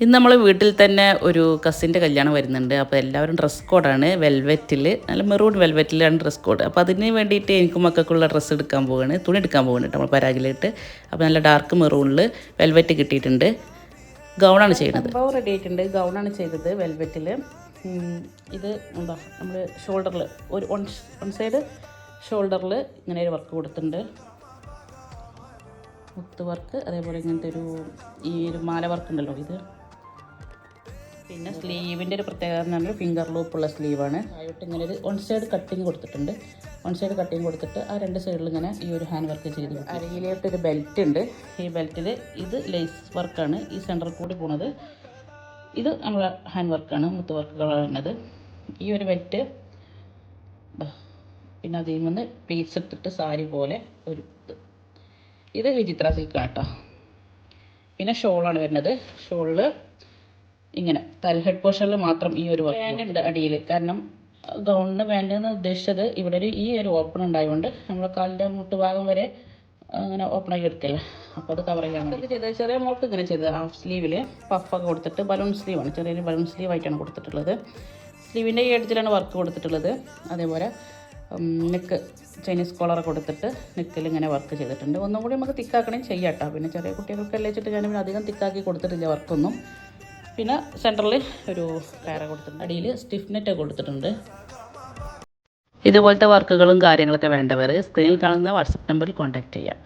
ഇന്ന് നമ്മൾ വീട്ടിൽ തന്നെ ഒരു കസിൻ്റെ കല്യാണം വരുന്നുണ്ട്. അപ്പോൾ എല്ലാവരും ഡ്രസ് കോഡാണ് വെൽവെറ്റിൽ, നല്ല മെറൂൺ വെൽവെറ്റിലാണ് ഡ്രസ് കോഡ്. അപ്പോൾ അതിന് വേണ്ടിയിട്ട് എനിക്കും മക്കൾക്കുള്ള ഡ്രസ്സ് എടുക്കാൻ പോവുകയാണ്, തുണി എടുക്കാൻ പോവുകയാണ് നമ്മൾ പരാഗിലിട്ട്. അപ്പോൾ നല്ല ഡാർക്ക് മെറൂണിൽ വെൽവെറ്റ് കിട്ടിയിട്ടുണ്ട്. ഗൗണാണ് ചെയ്യുന്നത്. സംഭവം റെഡി ആയിട്ടുണ്ട്. ഗൗണാണ് ചെയ്തത് വെൽവെറ്റിൽ. ഇത് എന്താ നമ്മൾ ഷോൾഡറിൽ ഒരു വൺ സൈഡ് ഷോൾഡറിൽ ഇങ്ങനെ ഒരു വർക്ക് കൊടുത്തിട്ടുണ്ട്, മുത്ത് വർക്ക്. അതേപോലെ ഇങ്ങനത്തെ ഈ ഒരു മാല വർക്ക് ഉണ്ടല്ലോ ഇത്. പിന്നെ സ്ലീവിൻ്റെ ഒരു പ്രത്യേകത എന്ന് പറഞ്ഞാൽ ഫിംഗർ ലൂപ്പുള്ള സ്ലീവാണ്. ആയിട്ട് ഇങ്ങനെ ഒരു വൺ സൈഡ് കട്ടിങ് കൊടുത്തിട്ടുണ്ട്. വൺ സൈഡ് കട്ടിങ് കൊടുത്തിട്ട് ആ രണ്ട് സൈഡിൽ ഇങ്ങനെ ഈ ഒരു ഹാൻഡ് വർക്ക് ചെയ്ത് അരയിലായിട്ടൊരു ബെൽറ്റ് ഉണ്ട്. ഈ ബെൽറ്റിൽ ഇത് ലേസ് വർക്കാണ് ഈ സെൻറ്ററിൽ കൂടി പോണത്. ഇത് നമ്മുടെ ഹാൻഡ് വർക്കാണ്, മുത്ത് വർക്കുകളാണത്. ഈ ഒരു ബെൽറ്റ് പിന്നെ അതിൽ നിന്ന് പീസ് ഇട്ടിട്ട് സാരി പോലെ ഒരു ഇത് വിചിത്ര സിൽക്കാണ് കേട്ടോ. പിന്നെ ഷോളാണ് വരുന്നത്. ഷോളിൽ ഇങ്ങനെ ഹെഡ് പോർഷനിൽ മാത്രം ഈ ഒരു വർക്ക് ഉണ്ട് അടിയിൽ. കാരണം ഗൗണിന് വേണ്ടതെന്ന് ഉദ്ദേശിച്ചത് ഇവിടെ ഈ ഒരു ഓപ്പൺ ഉണ്ടായതുകൊണ്ട് നമ്മുടെ കാലിൻ്റെ മുട്ടുഭാഗം വരെ അങ്ങനെ ഓപ്പണാക്കി എടുക്കല്ലേ, അപ്പോൾ അത് കവർ ചെയ്യാൻ വേണ്ടി ചെയ്തത്. ചെറിയ മോൾക്ക് ഇങ്ങനെ ചെയ്തത് ഹാഫ് സ്ലീവിൽ പഫൊക്കെ കൊടുത്തിട്ട് ബലൂൺ സ്ലീവാണ്, ചെറിയൊരു ബലൂൺ സ്ലീവായിട്ടാണ് കൊടുത്തിട്ടുള്ളത്. സ്ലീവിൻ്റെ ഈ എഡ്ജിലാണ് വർക്ക് കൊടുത്തിട്ടുള്ളത്. അതേപോലെ നെക്ക് ചൈനീസ് കോളറൊക്കെ കൊടുത്തിട്ട് നെക്കിൽ ഇങ്ങനെ വർക്ക് ചെയ്തിട്ടുണ്ട്. ഒന്നും കൂടി നമുക്ക് തിക്കാക്കണമെങ്കിൽ ചെയ്യാം കേട്ടോ. പിന്നെ ചെറിയ കുട്ടികൾക്കെല്ലാം വെച്ചിട്ട് ഞാൻ പിന്നെ അധികം തിക്കാക്കി കൊടുത്തിട്ടില്ല വർക്കൊന്നും. പിന്നെ സെൻറ്ററിൽ ഒരു പാര കൊടുത്തിട്ടുണ്ട്, അടിയിൽ സ്റ്റിഫ് നെറ്റ് കൊടുത്തിട്ടുണ്ട്. ഇതുപോലത്തെ വർക്കുകളും കാര്യങ്ങളൊക്കെ വേണ്ടവർ സ്ക്രീനിൽ കാണുന്ന വാട്സപ്പ് നമ്പറിൽ കോൺടാക്റ്റ് ചെയ്യാം.